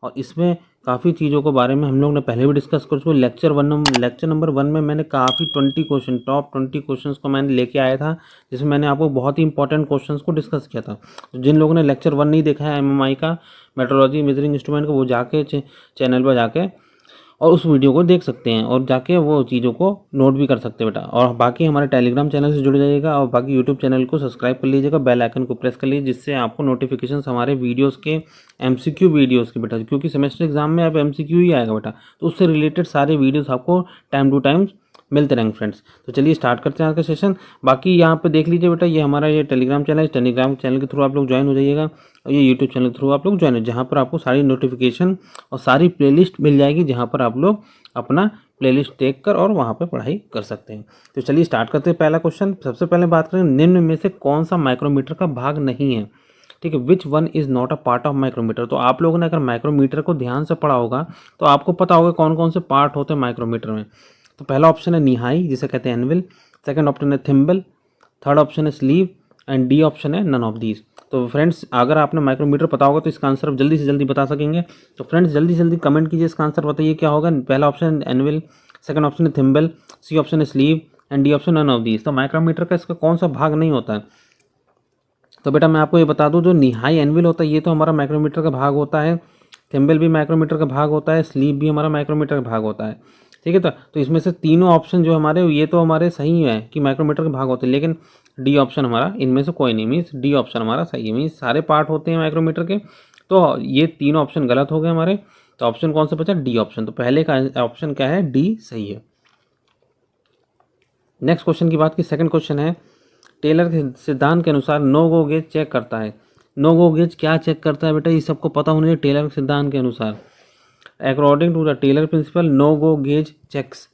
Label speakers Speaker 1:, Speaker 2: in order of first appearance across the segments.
Speaker 1: और इसमें काफ़ी चीज़ों के बारे में हम लोग ने पहले भी डिस्कस कर चुके। लेक्चर नंबर 1 में मैंने काफ़ी 20 क्वेश्चन, टॉप 20 क्वेश्चंस को मैंने लेके आया था, जिसमें मैंने आपको बहुत ही इंपॉर्टेंट क्वेश्चंस को डिस्कस किया था। तो जिन लोगों ने लेक्चर 1 नहीं देखा है एमएमआई का, मेट्रोलॉजी मेजरिंग इंस्ट्रूमेंट का, वो जाके चैनल पर जाके और उस वीडियो को देख सकते हैं और जाके वो चीज़ों को नोट भी कर सकते हैं बेटा। और बाकी हमारे टेलीग्राम चैनल से जुड़ जाइएगा और बाकी यूट्यूब चैनल को सब्सक्राइब कर लीजिएगा, बेल आइकन को प्रेस कर लीजिए, जिससे आपको नोटिफिकेशंस हमारे वीडियोस के एमसीक्यू वीडियोस के बेटा, क्योंकि सेमेस्टर एग्जाम में अब एमसीक्यू ही आएगा बेटा, तो उससे रिलेटेड सारे वीडियोस आपको टाइम टू टाइम मिलते रहेंगे फ्रेंड्स। तो चलिए स्टार्ट करते हैं आज का सेशन। बाकी यहाँ पे देख लीजिए बेटा, ये हमारा ये टेलीग्राम चैनल है, टेलीग्राम चैनल के थ्रू आप लोग ज्वाइन हो जाइएगा और ये यूट्यूब चैनल के थ्रू आप लोग ज्वाइन हो, जहाँ पर आपको सारी नोटिफिकेशन और सारी प्लेलिस्ट मिल जाएगी, जहाँ पर आप लोग अपना प्लेलिस्ट देख कर और वहाँ पे पढ़ाई कर सकते हैं। तो चलिए स्टार्ट करते हैं। पहला क्वेश्चन, सबसे पहले बात करें, निम्न में से कौन सा माइक्रोमीटर का भाग नहीं है? ठीक है, which one is not a part of micrometer. तो आप लोगों ने अगर माइक्रोमीटर को ध्यान से पढ़ा होगा तो आपको पता होगा कौन कौन से पार्ट होते हैं माइक्रोमीटर में। तो पहला ऑप्शन है निहाई, जिसे कहते हैं एनविल, सेकंड ऑप्शन है थिम्बल, थर्ड ऑप्शन है स्लीव एंड डी ऑप्शन है नन ऑफ दीज। तो फ्रेंड्स, अगर आपने माइक्रोमीटर पता होगा तो इसका आंसर आप जल्दी से जल्दी बता सकेंगे। तो फ्रेंड्स जल्दी से जल्दी कमेंट कीजिए, इसका आंसर बताइए क्या होगा। पहला ऑप्शन एनविल, सेकंड ऑप्शन है थिम्बल, सी ऑप्शन है sleeve and D option none of these. तो माइक्रोमीटर का इसका कौन सा भाग नहीं होता है? तो बेटा मैं आपको ये बता दूं, जो निहाई एनविल होता है ये तो हमारा माइक्रोमीटर का भाग होता है, थिम्बल भी माइक्रोमीटर का भाग होता है, स्लीव भी हमारा माइक्रोमीटर का भाग होता है। ठीक है, तो इसमें से तीनों ऑप्शन जो हमारे ये तो हमारे सही है कि माइक्रोमीटर के भाग होते हैं, लेकिन डी ऑप्शन हमारा इनमें से कोई नहीं, मीन्स डी ऑप्शन हमारा सही है, मीन्स सारे पार्ट होते हैं माइक्रोमीटर के। तो ये तीनों ऑप्शन गलत हो गए हमारे। तो ऑप्शन कौन सा बचा? D option. तो पहले का ऑप्शन क्या है? डी सही है। नेक्स्ट क्वेश्चन की बात की, सेकंड क्वेश्चन है, टेलर के सिद्धांत के अनुसार नो गो गेज चेक करता है। नो गो गेज क्या चेक करता है बेटा? ये सबको पता होना चाहिए। टेलर के सिद्धांत के अनुसार, according to the Taylor principle, no go gauge checks.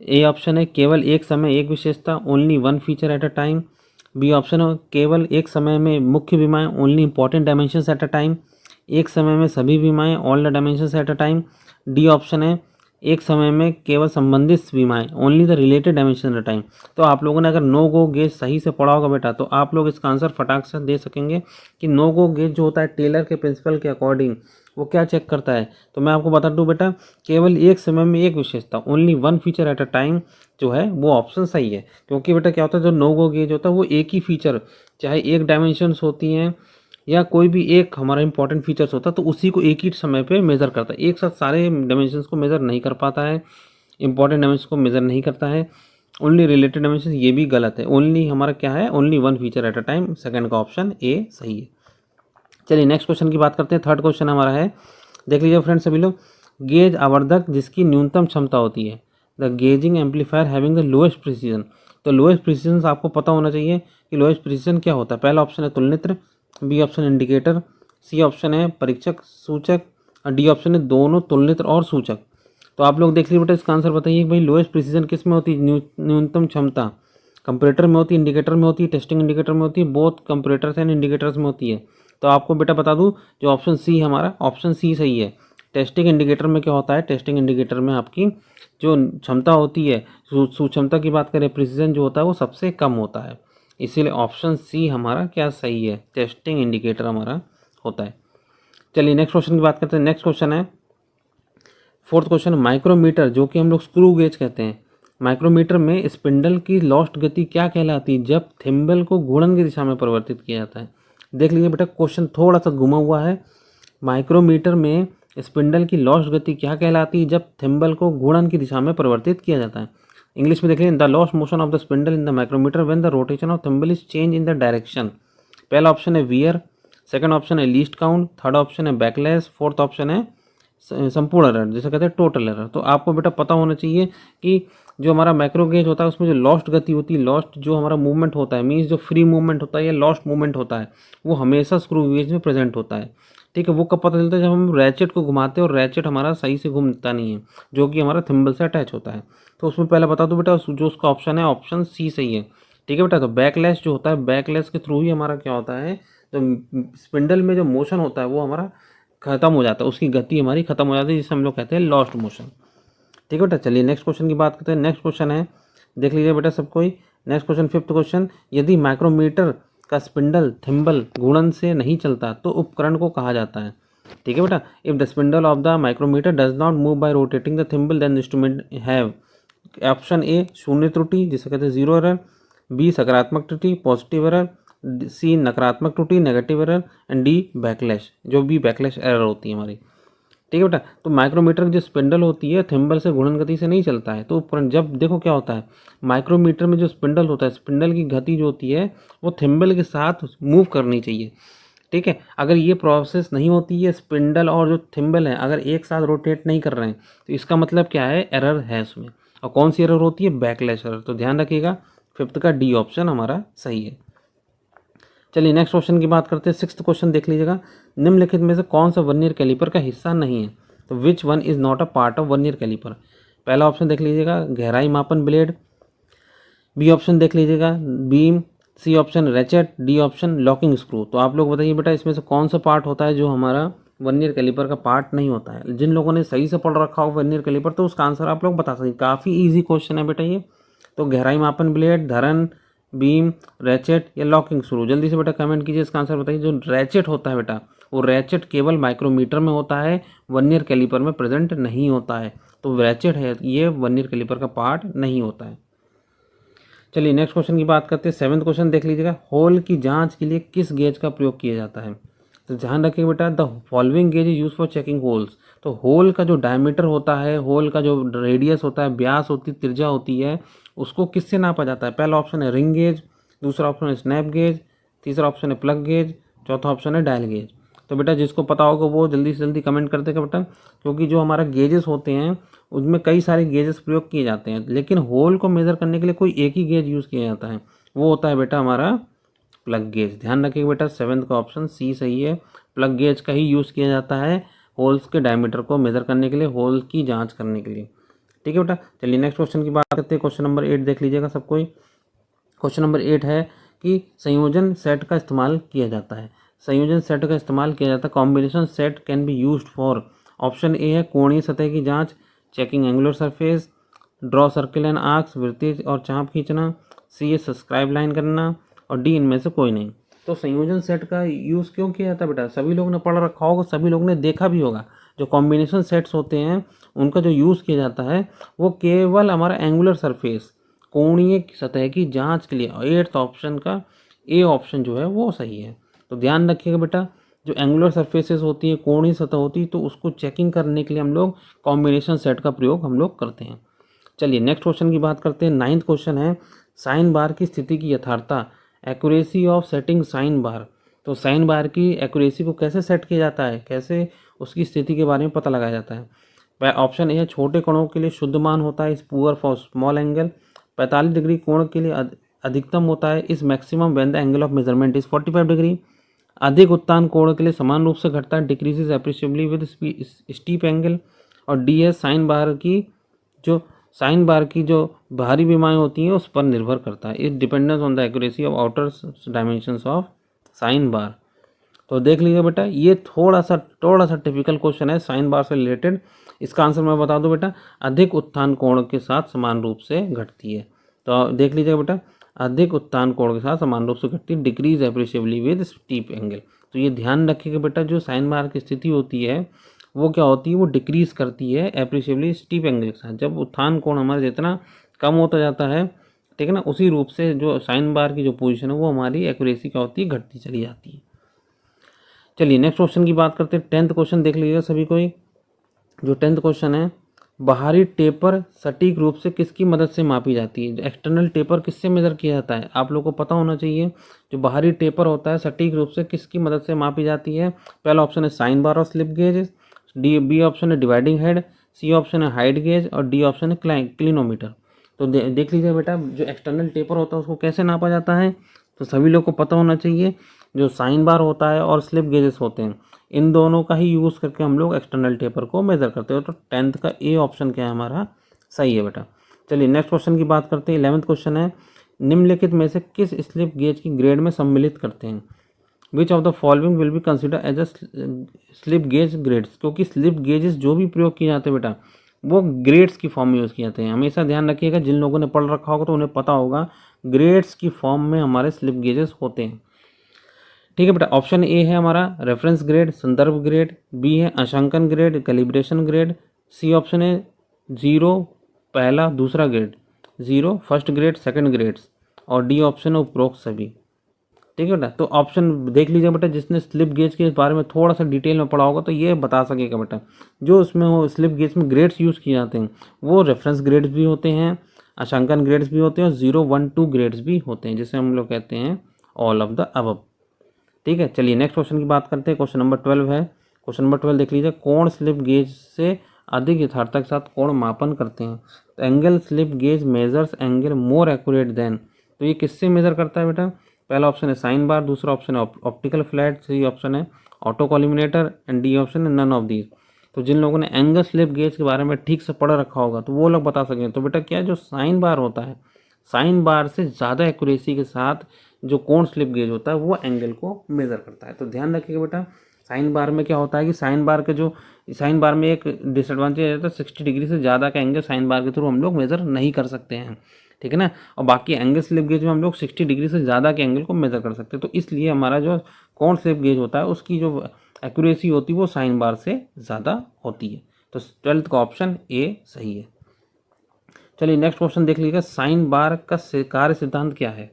Speaker 1: A option है केवल एक समय एक विशेषता, only one feature at a time. B option है केवल एक समय में मुख्य विमाएँ, only important dimensions at a time. एक समय में सभी विमाएँ, all the dimensions at a time. D option है एक समय में केवल संबंधित विमाएँ, only the related dimension at a time. तो आप लोगों ने अगर नो गो गेज सही से पढ़ा होगा बेटा, तो आप लोग इसका आंसर फटाक से दे सकेंगे कि नो गो गेज जो होता है टेलर के प्रिंसिपल के अकॉर्डिंग वो क्या चेक करता है। तो मैं आपको बता दूं बेटा, केवल एक समय में एक विशेषता, only one feature at a time जो है वो ऑप्शन सही है। क्योंकि बेटा क्या होता है, जो नो गो गेज होता है वो एक ही फीचर, चाहे एक डायमेंशंस होती हैं या कोई भी एक हमारा इंपॉर्टेंट फीचर्स होता है, तो उसी को एक ही समय पे मेज़र करता है। एक साथ सारे डायमेंशंस को मेज़र नहीं कर पाता है, इंपॉर्टेंट डायमेंशन को मेज़र नहीं करता है। ओनली रिलेटेड डायमेंशन ये भी गलत है। ओनली हमारा क्या है? Only one feature at a time. Second का ऑप्शन ए सही है। चलिए नेक्स्ट क्वेश्चन की बात करते हैं। थर्ड क्वेश्चन हमारा है, देख लीजिए फ्रेंड्स सभी लोग, गेज आवर्धक जिसकी न्यूनतम क्षमता होती है, the gauging amplifier having the lowest precision. तो लोएस्ट प्रिसीजन आपको पता होना चाहिए कि लोएस्ट प्रिसीजन क्या होता है। पहला ऑप्शन है तुलनित्र, B option indicator, C option है परीक्षक सूचक और डी ऑप्शन है दोनों तुलनित्र और सूचक। तो आप लोग देख लीजिए बेटा, इसका आंसर बताइए कि भाई लोएस्ट प्रिसीजन किस में होती है? न्यूनतम क्षमता कंपरेटर में होती है, इंडिकेटर में होती है, टेस्टिंग इंडिकेटर में होती है, बोथ कंपरेटर्स एंड इंडिकेटर्स में होती है। तो आपको बेटा बता दूं, जो ऑप्शन सी हमारा ऑप्शन सी सही है। टेस्टिंग इंडिकेटर में क्या होता है? टेस्टिंग इंडिकेटर में आपकी जो क्षमता होती है, सूक्ष्मता की बात करें, प्रिसीजन जो होता है वो सबसे कम होता है। इसीलिए ऑप्शन सी हमारा क्या सही है? टेस्टिंग इंडिकेटर हमारा होता है। चलिए नेक्स्ट क्वेश्चन की बात करते हैं। नेक्स्ट क्वेश्चन है फोर्थ क्वेश्चन, माइक्रोमीटर जो कि हम लोग स्क्रू गेज कहते हैं, माइक्रोमीटर में स्पिंडल की लॉस्ट गति क्या कहलाती है जब थिम्बल को घूर्णन की दिशा में परिवर्तित किया जाता है? देख लीजिए बेटा, क्वेश्चन थोड़ा सा घुमा हुआ है। माइक्रोमीटर में स्पिंडल की लॉस्ट गति क्या कहलाती है जब थिम्बल को घूर्णन की दिशा में परिवर्तित किया जाता है? इंग्लिश में देख लीजिए, the lost motion of the spindle in the micrometer when the rotation of thimble is change in the direction. पहला ऑप्शन है वियर, सेकंड ऑप्शन है लीस्ट काउंट, थर्ड ऑप्शन है बैकलैश, फोर्थ ऑप्शन है संपूर्ण error, जिसे कहते हैं total error. तो आपको बेटा पता होना चाहिए कि जो हमारा माइक्रो गेज होता है उसमें जो लॉस्ट गति होती है, लॉस्ट जो हमारा मूवमेंट होता है, मीन्स जो फ्री मूवमेंट होता है या लॉस्ट मूवमेंट होता है, वो हमेशा स्क्रू गेज में प्रेजेंट होता है। ठीक है, वो कब पता चलता है? जब हम रैचेट को घुमाते हैं और रैचेट हमारा सही से घूमता नहीं है, जो कि हमारा थिम्बल से अटैच होता है। तो उसमें पहले बता दो बेटा, जो उसका ऑप्शन है ऑप्शन सी सही है। ठीक है बेटा, तो बैकलैश जो होता है, बैकलैश के थ्रू ही हमारा क्या होता है, जो स्पिंडल में जो मोशन होता है वो हमारा खत्म हो जाता है, उसकी गति हमारी खत्म हो जाती है, जिसे हम लोग कहते हैं लॉस्ट मोशन। ठीक है बेटा, चलिए नेक्स्ट क्वेश्चन की बात करते हैं। नेक्स्ट क्वेश्चन है, देख लीजिए बेटा सबको ही। नेक्स्ट क्वेश्चन फिफ्थ क्वेश्चन, यदि माइक्रोमीटर का स्पिंडल थिम्बल घूर्णन से नहीं चलता तो उपकरण को कहा जाता है? ठीक है बेटा। If the spindle of the micrometer does not move by rotating the thimble then instrument have, option A शून्य त्रुटि जिसे कहते हैं जीरो एरर, बी सकारात्मक त्रुटि पॉजिटिव एरर, सी नकारात्मक त्रुटि negative error, and D backlash जो भी बैकलैश एरर होती है हमारी। ठीक है बेटा। तो माइक्रोमीटर की जो स्पिंडल होती है थिम्बल से घूर्णन गति से नहीं चलता है, तो जब देखो क्या होता है माइक्रोमीटर में जो स्पिंडल होता है, स्पिंडल की गति जो होती है वो थिम्बल के साथ मूव करनी चाहिए। ठीक है, अगर ये प्रोसेस नहीं होती है, स्पिंडल और जो थिम्बल है अगर एक साथ रोटेट नहीं कर रहे हैं, तो इसका मतलब क्या है, एरर है उसमें। और कौन सी एरर होती है, बैकलैश एरर। तो ध्यान रखिएगा फिफ्थ का डी ऑप्शन हमारा सही है। चलिए नेक्स्ट क्वेश्चन की बात करते हैं। सिक्स्थ क्वेश्चन देख लीजिएगा, निम्नलिखित में से कौन सा वर्नियर कैलिपर का हिस्सा नहीं है, तो which one is not a part of vernier caliper. पहला ऑप्शन देख लीजिएगा गहराई मापन ब्लेड, बी ऑप्शन देख लीजिएगा beam, C option ratchet, D option locking screw. तो आप लोग बताइए बेटा इसमें से कौन सा पार्ट होता है जो हमारा वर्नियर कैलिपर का पार्ट नहीं होता है। जिन लोगों ने सही से पढ़ रखा हो वर्नियर कैलिपर तो उसका आंसर आप लोग बता सकते, काफ़ी ईजी क्वेश्चन है बेटा ये। तो गहराई मापन ब्लेड, धरन, बीम, रैचेट या लॉकिंग स्क्रू, जल्दी से बेटा कमेंट कीजिए इसका आंसर बताइए। जो रैचेट होता है बेटा वो रैचेट केवल माइक्रोमीटर में होता है, वर्नियर कैलिपर में प्रेजेंट नहीं होता है। तो रैचेट है ये वर्नियर कैलिपर का पार्ट नहीं होता है। चलिए नेक्स्ट क्वेश्चन की बात करते हैं। सेवन्थ क्वेश्चन देख लीजिएगा, होल की जांच के लिए किस गेज का प्रयोग किया जाता है। तो ध्यान रखिए बेटा the following gauge is use for checking holes. तो होल का जो डायमीटर होता है, होल का जो रेडियस होता है, व्यास होती है, त्रिज्या होती है, उसको किससे नापा जाता है। पहला ऑप्शन है रिंग गेज, दूसरा ऑप्शन है स्नैप गेज, तीसरा ऑप्शन है प्लग गेज, चौथा ऑप्शन है डायल गेज। तो बेटा जिसको पता होगा वो जल्दी से जल्दी कमेंट कर देगा बेटा, क्योंकि जो हमारा गेजेस होते हैं उसमें कई सारे गेजेस प्रयोग किए जाते हैं, लेकिन होल को मेज़र करने के लिए कोई एक ही गेज यूज़ किया जाता है, वो होता है बेटा हमारा प्लग गेज। ध्यान रखिएगा बेटा सेवन्थ का ऑप्शन सी सही है, प्लग गेज का ही यूज़ किया जाता है होल्स के डायमीटर को मेज़र करने के लिए, होल की जांच करने के लिए। ठीक है बेटा। चलिए नेक्स्ट क्वेश्चन की बात करते हैं। क्वेश्चन नंबर 8 देख लीजिएगा सब कोई। क्वेश्चन नंबर 8 है कि संयोजन सेट का इस्तेमाल किया जाता है। संयोजन सेट का इस्तेमाल किया जाता है, combination set can be used for. Option A है कोणीय सतह की जांच, checking angular surface, draw circle and arcs, वृत्तीय और चाप खींचना, सी है सब्सक्राइब लाइन करना, और डी इनमें से कोई नहीं। तो संयोजन सेट का यूज़ क्यों किया जाता है बेटा, सभी लोग ने पढ़ रखा होगा, सभी लोग ने देखा भी होगा। जो कॉम्बिनेशन सेट्स होते हैं उनका जो यूज़ किया जाता है वो केवल हमारा एंगुलर सरफेस, कोणीय सतह की जांच के लिए। 8th ऑप्शन का ए ऑप्शन जो है वो सही है। तो ध्यान रखिएगा बेटा जो एंगुलर सरफेसेस होती है, कोणीय सतह होती है, तो उसको चेकिंग करने के लिए हम लोग कॉम्बिनेशन सेट का प्रयोग हम लोग करते हैं। चलिए नेक्स्ट क्वेश्चन की बात करते हैं। 9th क्वेश्चन है साइन बार की स्थिति की यथार्थता, accuracy of setting sine bar. तो साइन बार की एक्यूरेसी को कैसे सेट किया जाता है, कैसे उसकी स्थिति के बारे में पता लगाया जाता है। ऑप्शन ए है छोटे कोणों के लिए शुद्ध मान होता है, इस poor for small angle. 45 degree कोण के लिए अधिकतम होता है, इस maximum when the angle of measurement is 45 degree. अधिक उत्तान कोण के लिए समान रूप से घटता है, decreases appreciably with steep angle. और डी है साइन बार की जो बाहरी विमाएँ होती हैं उस पर निर्भर करता है, it dependence on the accuracy of outer dimensions of sine बार। तो देख लीजिए बेटा ये थोड़ा सा टिपिकल क्वेश्चन है साइन बार से रिलेटेड। इसका आंसर मैं बता दूं बेटा, अधिक उत्थान कोण के साथ समान रूप से घटती है। तो देख लीजिएगा बेटा अधिक उत्थान कोण के साथ समान रूप से घटती है, decrease appreciably with steep angle. तो ये ध्यान रखिएगा बेटा जो साइन बार की स्थिति होती है वो क्या होती है, वो डिक्रीज करती है एप्रिशिएबली स्टीप एंगल के साथ। जब उत्थान कोण हमारा जितना कम होता जाता है, ठीक है ना, उसी रूप से जो साइन बार की जो पोजीशन है वो हमारी एक्यूरेसी क्या होती है, घटती चली जाती है। चलिए नेक्स्ट क्वेश्चन की बात करते हैं। 10th क्वेश्चन देख लीजिएगा सभी कोई। जो 10th क्वेश्चन है, बाहरी टेपर सटीक रूप से किसकी मदद से मापी जाती है। एक्सटर्नल टेपर किससे मेजर किया जाता है, आप लोगों को पता होना चाहिए। जो बाहरी टेपर होता है सटीक रूप से किसकी मदद से मापी जाती है। पहला ऑप्शन है साइन बार और स्लिप गेज, बी ऑप्शन है डिवाइडिंग हेड, सी ऑप्शन है हाइट गेज, और डी ऑप्शन है क्लिनोमीटर। तो देख लीजिए बेटा जो एक्सटर्नल टेपर होता है उसको कैसे नापा जाता है, तो सभी लोग को पता होना चाहिए। जो साइन बार होता है और स्लिप गेजेस होते हैं इन दोनों का ही यूज़ करके हम लोग एक्सटर्नल टेपर को मेजर करते हैं। तो 10th का ए ऑप्शन क्या है हमारा, सही है बेटा। चलिए नेक्स्ट क्वेश्चन की बात करते हैं। 11th क्वेश्चन है, निम्नलिखित में से किस स्लिप गेज की ग्रेड में सम्मिलित करते हैं। Which of the following will be consider as a slip gauge grades. क्योंकि स्लिप गेजेस जो भी प्रयोग किए जाते हैं बेटा वो ग्रेड्स की फॉर्म में यूज़ किए जाते हैं। हमेशा ध्यान रखिएगा, जिन लोगों ने पढ़ रखा होगा तो उन्हें पता होगा ग्रेड्स की फॉर्म में हमारे स्लिप गेजेस होते हैं। ठीक है बेटा। ऑप्शन ए है हमारा रेफरेंस ग्रेड, संदर्भ ग्रेड, बी है अंशांकन grade, calibration grade, C option है 0 पहला दूसरा grade, 0 first grade second grades, और डी ऑप्शन है उपरोक्त सभी। ठीक है बेटा। तो ऑप्शन देख लीजिए बेटा, जिसने स्लिप गेज के बारे में थोड़ा सा डिटेल में पढ़ा होगा तो ये बता सकेगा बेटा। जो उसमें हो स्लिप गेज में ग्रेड्स यूज़ किए जाते हैं वो रेफरेंस ग्रेड्स भी होते हैं, अंशांकन ग्रेड्स भी होते हैं, और 0, 1, 2 ग्रेड्स भी होते हैं, जिसे हम लोग कहते हैं ऑल ऑफ द अबव। ठीक है, चलिए नेक्स्ट क्वेश्चन की बात करते हैं। क्वेश्चन नंबर 12 है। क्वेश्चन नंबर 12 देख लीजिए, कोण स्लिप गेज से अधिक यथार्थता के साथ कोण मापन करते हैं। तो angle slip gauge measures angle more accurate then, तो ये किससे मेजर करता है बेटा? पहला ऑप्शन है साइन बार, दूसरा ऑप्शन है ऑप्टिकल फ्लैट, सी ऑप्शन है ऑटो कॉलिमिनेटर, एंड डी ऑप्शन है नन ऑफ दीज। तो जिन लोगों ने एंगल स्लिप गेज के बारे में ठीक से पढ़ रखा होगा तो वो लोग बता सकें। तो बेटा क्या, जो साइन बार होता है, साइन बार से ज़्यादा एक्यूरेसी के साथ जो कोण स्लिप गेज होता है वो एंगल को मेज़र करता है। तो ध्यान रखिएगा बेटा, साइन बार में क्या होता है कि साइन बार में एक डिसएडवांटेज रहता है, 60 डिग्री से ज़्यादा का एंगल साइन बार के थ्रू हम लोग मेज़र नहीं कर सकते हैं। ठीक है ना। और बाकी एंगल स्लिप गेज में हम लोग 60 डिग्री से ज़्यादा के एंगल को मेज़र कर सकते हैं। तो इसलिए हमारा जो कोण स्लिप गेज होता है उसकी जो एक्यूरेसी होती है वो साइन बार से ज़्यादा होती है। तो 12th का ऑप्शन ए सही है। चलिए नेक्स्ट क्वेश्चन देख लीजिएगा, साइन बार का कार्य सिद्धांत क्या है?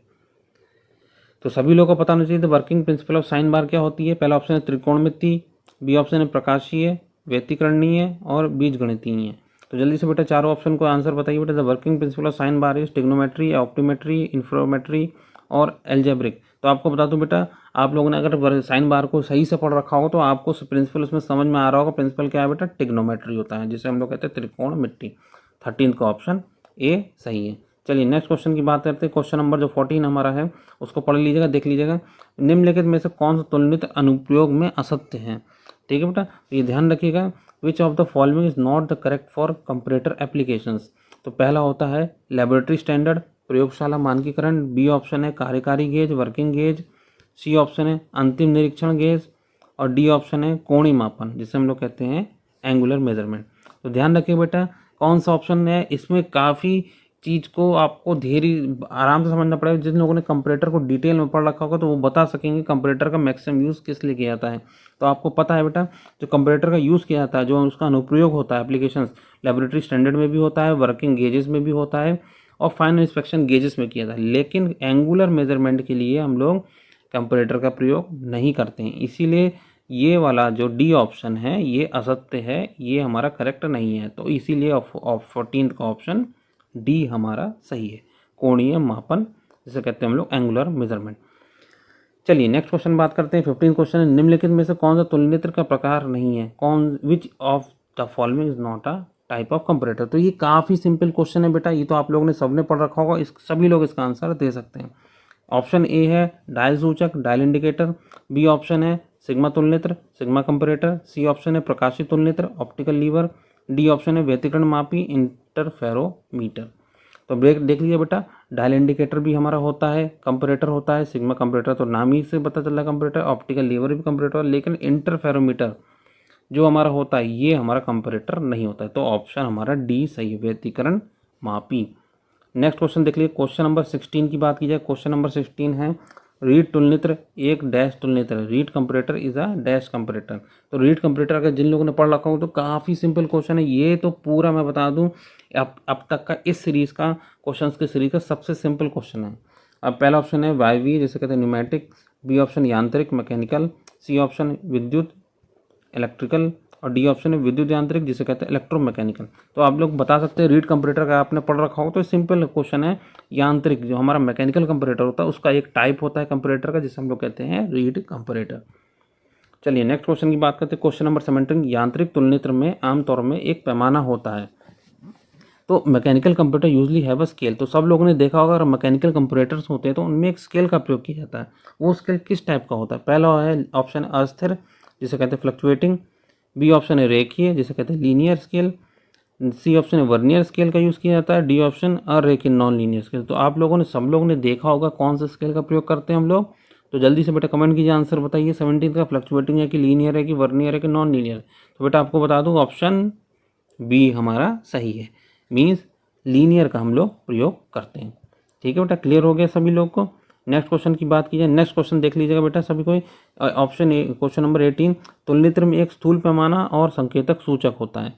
Speaker 1: तो सभी लोगों को पता होना चाहिए। तो वर्किंग प्रिंसिपल ऑफ साइन बार क्या होती है? पहला ऑप्शन है त्रिकोणमिति, बी ऑप्शन है प्रकाशीय, व्यतिकरणीय और बीजगणितीय। तो जल्दी से बेटा चारों ऑप्शन को आंसर बताइए बेटा। The working principle of sine bar is trigonometry, optometry, interferometry और एल्जेब्रिक। तो आपको बता दूं बेटा, आप लोगों ने अगर साइन बार को सही से पढ़ रखा होगा तो आपको प्रिंसिपल उसमें समझ में आ रहा होगा। प्रिंसिपल क्या है बेटा? ट्रिग्नोमेट्री होता है, जिसे हम लोग कहते हैं त्रिकोणमिति। 13th का ऑप्शन ए सही है। चलिए नेक्स्ट क्वेश्चन की बात करते हैं। क्वेश्चन नंबर जो 14 हमारा है उसको पढ़ लीजिएगा, देख लीजिएगा। निम्नलिखित में से कौन सा तुलनित अनुप्रयोग में असत्य है? ठीक है बेटा, तो ये ध्यान रखिएगा। विच of the following is not the correct for comparator applications. तो पहला होता है लेबोरेटरी स्टैंडर्ड, प्रयोगशाला मानकीकरण, बी ऑप्शन है कार्यकारी gauge, working gauge, C option है अंतिम निरीक्षण गेज, और डी ऑप्शन है कोणीय मापन, जिसे हम लोग कहते हैं एंगुलर मेजरमेंट। तो ध्यान रखिए बेटा कौन सा ऑप्शन है। इसमें काफ़ी चीज़ को आपको धीरे आराम से समझना पड़ेगा। जिन लोगों ने कंपैरेटर को डिटेल में पढ़ रखा होगा तो वो बता सकेंगे कंपैरेटर का मैक्सिमम यूज़ किस लिए किया जाता है। तो आपको पता है बेटा, जो कंपैरेटर का यूज़ किया जाता है, जो उसका अनुप्रयोग होता है एप्लीकेशंस, लेबोरेटरी स्टैंडर्ड में भी होता है, वर्किंग गेजेस में भी होता है, और फाइनल इंस्पेक्शन गेजेस में किया जाता है। लेकिन एंगुलर मेजरमेंट के लिए हम लोग कंपैरेटर का प्रयोग नहीं करते हैं। इसीलिए ये वाला जो डी ऑप्शन है ये असत्य है, ये हमारा करेक्ट नहीं है। तो इसीलिए 14th का ऑप्शन डी हमारा सही है, कोणीय मापन, जिसे कहते हैं हम लोग एंगुलर मेजरमेंट। चलिए नेक्स्ट क्वेश्चन बात करते हैं। 15th क्वेश्चन है, निम्नलिखित में से कौन सा तुलनित्र का प्रकार नहीं है? विच of the following is not a type of comparator. तो ये काफ़ी सिंपल क्वेश्चन है बेटा, ये तो आप लोगों ने सबने पढ़ रखा होगा, सभी लोग इसका आंसर दे सकते हैं। ऑप्शन ए है डायल सूचक, डायल इंडिकेटर, बी ऑप्शन है सिग्मा तुलनित्र, सिग्मा कंपैरेटर, सी ऑप्शन है प्रकाशित तुलनित्र, ऑप्टिकल लीवर, डी ऑप्शन है व्यतिकरण मापी, इंटरफेरोमीटर। तो देख लीजिए बेटा, डायल इंडिकेटर भी हमारा होता है, कंपैरेटर होता है, सिग्मा कंपैरेटर तो नाम ही से पता चल रहा है कंपैरेटर, ऑप्टिकल लीवर भी कंपैरेटर, लेकिन इंटरफेरोमीटर जो हमारा होता है ये हमारा कंपैरेटर नहीं होता है। तो ऑप्शन हमारा डी सही है, व्यतिकरण मापी। नेक्स्ट क्वेश्चन देख लीजिए, क्वेश्चन नंबर 16 की बात की जाए। क्वेश्चन नंबर 16 है, रीड तुलनित्र एक डैश तुलनित्र, read comparator is a dash comparator. तो रीड कंपैरेटर अगर जिन लोगों ने पढ़ रखा हो तो काफ़ी सिंपल क्वेश्चन है ये, तो पूरा मैं बता दूं अब तक का इस सीरीज़ का क्वेश्चंस की सीरीज़ का सबसे सिंपल क्वेश्चन है। अब पहला ऑप्शन है वायवीय, जिसे कहते हैं न्यूमेटिक, बी ऑप्शन यांत्रिक मैकेनिकल, सी ऑप्शन विद्युत इलेक्ट्रिकल, और डी ऑप्शन है विद्युत यांत्रिक, जिसे कहते हैं इलेक्ट्रोमैकेनिकल। तो आप लोग बता सकते हैं रीड कंपैरेटर का आपने पढ़ रखा हो तो सिंपल क्वेश्चन है। यांत्रिक जो हमारा मैकेनिकल कंपैरेटर होता है उसका एक टाइप होता है कंपैरेटर का, जिसे हम लोग कहते हैं रीड कंपैरेटर। चलिए नेक्स्ट क्वेश्चन की बात करते हैं। क्वेश्चन नंबर 17, यांत्रिक तुलनित्र में आमतौर में एक पैमाना होता है। तो mechanical comparator usually have a scale. तो सब लोगों ने देखा होगा, अगर मैकेनिकल कंपैरेटर्स होते हैं तो उनमें एक स्केल का प्रयोग किया जाता है। वो स्केल किस टाइप का होता है? पहला है ऑप्शन अस्थिर, जिसे कहते हैं फ्लक्चुएटिंग, बी ऑप्शन है रेखीय, जिसे कहते हैं लीनियर स्केल, सी ऑप्शन है वर्नियर स्केल का यूज़ किया जाता है, डी ऑप्शन अरेखीय नॉन लीनियर स्केल। तो आप लोगों ने सब लोगों ने देखा होगा कौन सा स्केल का प्रयोग करते हैं हम लोग। तो जल्दी से बेटा कमेंट कीजिए, आंसर बताइए। 17 का फ्लक्चुएटिंग है कि लीनियर है कि वर्नियर है कि नॉन लीनियर। तो बेटा आपको बता दूँ ऑप्शन बी हमारा सही है, मीन्स लीनियर का हम लोग प्रयोग करते हैं। ठीक है बेटा, क्लियर हो गया सभी लोग को। नेक्स्ट क्वेश्चन की बात की जाए, नेक्स्ट क्वेश्चन देख लीजिएगा बेटा सभी को। ऑप्शन ए, क्वेश्चन नंबर 18, तुलनित्र में एक स्थूल पैमाना और संकेतक सूचक होता है।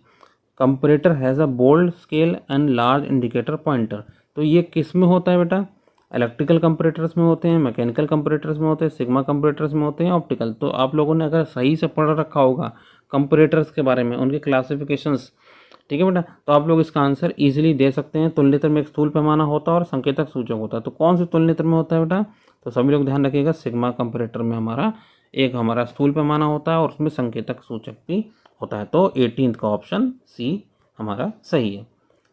Speaker 1: Comparator has a bold scale and large indicator pointer. तो ये किस में होता है बेटा? इलेक्ट्रिकल कंपैरेटर्स में होते हैं, मैकेनिकल कंपैरेटर्स में होते हैं, सिग्मा कंपैरेटर्स में होते हैं, ऑप्टिकल। तो आप लोगों ने अगर सही से पढ़ रखा होगा कंपैरेटर्स के बारे में, उनके क्लासिफिकेशंस, ठीक है बेटा, तो आप लोग इसका आंसर इजीली दे सकते हैं। तुलनित्र में एक स्थूल पैमाना होता है और संकेतक सूचक होता है। तो कौन से तुलनित्र में होता है बेटा? तो सभी लोग ध्यान रखिएगा, सिग्मा कंपैरेटर में हमारा स्थूल पैमाना होता है और उसमें संकेतक सूचक भी होता है। तो 18 का ऑप्शन सी हमारा सही है।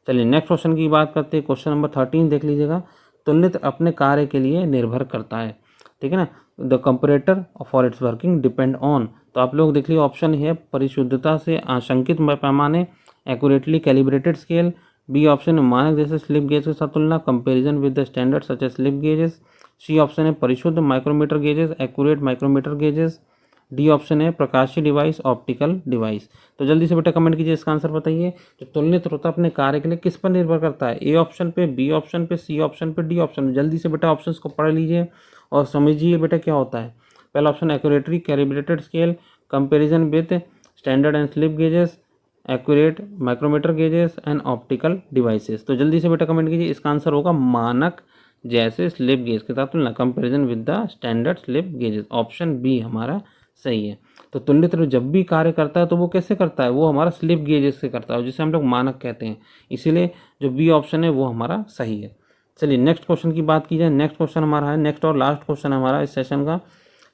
Speaker 1: चलिए नेक्स्ट क्वेश्चन की बात करते हैं। क्वेश्चन नंबर 13 देख लीजिएगा। तुलनित्र अपने कार्य के लिए निर्भर करता है, ठीक है ना। The comparator for its working depend on. तो आप लोग देख लीजिए, ऑप्शन है परिशुद्धता से आशंकित पैमाने, accurately calibrated scale. B option है मानक जैसे स्लिप गेज के साथ तुलना, comparison with the standard such as slip gauges. C option है परिशुद्ध micrometer gauges, accurate micrometer gauges. D option है प्रकाशीय डिवाइस, ऑप्टिकल डिवाइस। तो जल्दी से बेटा कमेंट कीजिए, इसका आंसर बताइए। तो तुलनित्र होता अपने कार्य के लिए किस पर निर्भर करता है? ए ऑप्शन पे, बी ऑप्शन पे, सी ऑप्शन पे, डी ऑप्शन पे। जल्दी से बेटा ऑप्शंस को पढ़ लीजिए और समझिए बेटा क्या होता है। पहला option accurately calibrated scale, comparison with standard and slip gauges, accurate micrometer gauges and optical devices. तो जल्दी से बेटा कमेंट कीजिए, इसका आंसर होगा मानक जैसे स्लिप गेज के साथ तुलना, comparison with the standard slip gauges. Option B हमारा सही है। तो तुलनित्र जब भी कार्य करता है तो वो कैसे करता है? वो हमारा स्लिप गेजेस से करता है, जिसे हम लोग मानक कहते हैं। इसीलिए जो बी ऑप्शन है वो हमारा सही है। चलिए नेक्स्ट क्वेश्चन की बात की जाए। नेक्स्ट क्वेश्चन हमारा है, नेक्स्ट और लास्ट क्वेश्चन है हमारा इस सेशन का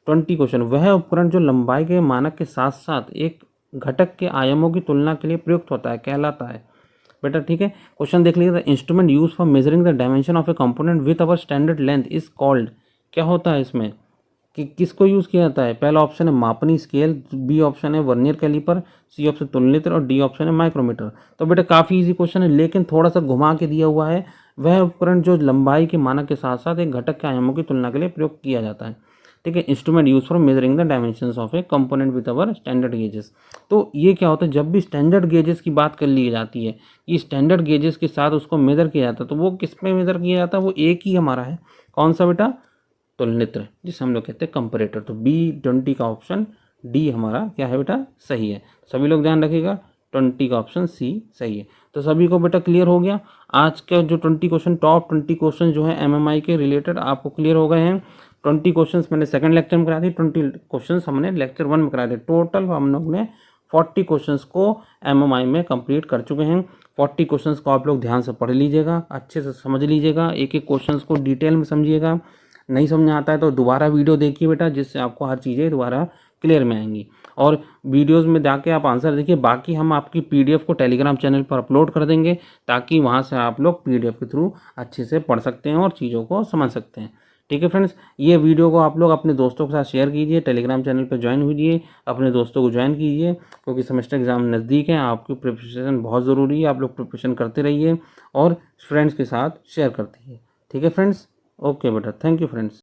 Speaker 1: 20 क्वेश्चन। वह उपकरण जो लंबाई के मानक के साथ साथ एक घटक के आयामों की तुलना के लिए प्रयुक्त होता है कहलाता है बेटा, ठीक है। क्वेश्चन देख लीजिए, the instrument use for measuring the dimension of a component with our standard length is called. क्या होता है इसमें कि किसको यूज़ किया जाता है? पहला ऑप्शन है मापनी स्केल, बी ऑप्शन है वर्नियर कैलिपर, सी ऑप्शन तुलनित्र और डी ऑप्शन है माइक्रोमीटर। तो बेटा काफ़ी इजी क्वेश्चन है, लेकिन थोड़ा सा घुमा के दिया हुआ है। वह उपकरण जो लंबाई के मानक के साथ साथ एक घटक के आयामों की तुलना के लिए प्रयोग किया जाता है, ठीक है। Instrument use for measuring the dimensions of a component with our standard gauges. तो ये क्या होता है, जब भी स्टैंडर्ड गेजेस की बात कर ली जाती है कि स्टैंडर्ड गेजेस के साथ उसको मेजर किया जाता है, तो वो किस में मेजर किया जाता है? वो एक ही हमारा है, कौन सा बेटा? तुलनित्र, जिसे हम लोग कहते हैं कंपैरेटर। तो B20 का ऑप्शन डी हमारा क्या है बेटा? सही है। सभी लोग ध्यान रखिएगा, 20 का ऑप्शन सी सही है। तो सभी को बेटा क्लियर हो गया। आज का जो 20 क्वेश्चन, टॉप 20 क्वेश्चन जो है MMI के रिलेटेड आपको क्लियर हो गए हैं। 20 क्वेश्चन मैंने सेकंड लेक्चर में कराए थे, 20 क्वेश्चन हमने लेक्चर 1 में कराए थे। टोटल हम लोग ने 40 क्वेश्चंस को MMI में कंप्लीट कर चुके हैं। 40 क्वेश्चंस को आप लोग ध्यान से पढ़ लीजिएगा, अच्छे से समझ लीजिएगा, एक एक क्वेश्चंस को डिटेल में समझिएगा। नहीं समझ आता है तो दोबारा वीडियो देखिए बेटा, जिससे आपको हर चीज़ें दोबारा क्लियर में आएंगी। और वीडियोस में जाके आप आंसर देखिए। बाकी हम आपकी PDF को टेलीग्राम चैनल पर अपलोड कर देंगे, ताकि वहाँ से आप लोग PDF के थ्रू अच्छे से पढ़ सकते हैं और चीज़ों को समझ सकते हैं, ठीक है फ्रेंड्स। ये वीडियो को आप लोग अपने दोस्तों के साथ शेयर कीजिए, टेलीग्राम चैनल पर ज्वाइन कीजिए, अपने दोस्तों को ज्वाइन कीजिए, क्योंकि सेमेस्टर एग्जाम नज़दीक है। आपकी प्रिपरेशन बहुत ज़रूरी है, आप लोग प्रिपरेशन करते रहिए और फ्रेंड्स के साथ शेयर करते रहिए, ठीक है फ्रेंड्स। ओके बेटा, थैंक यू फ्रेंड्स।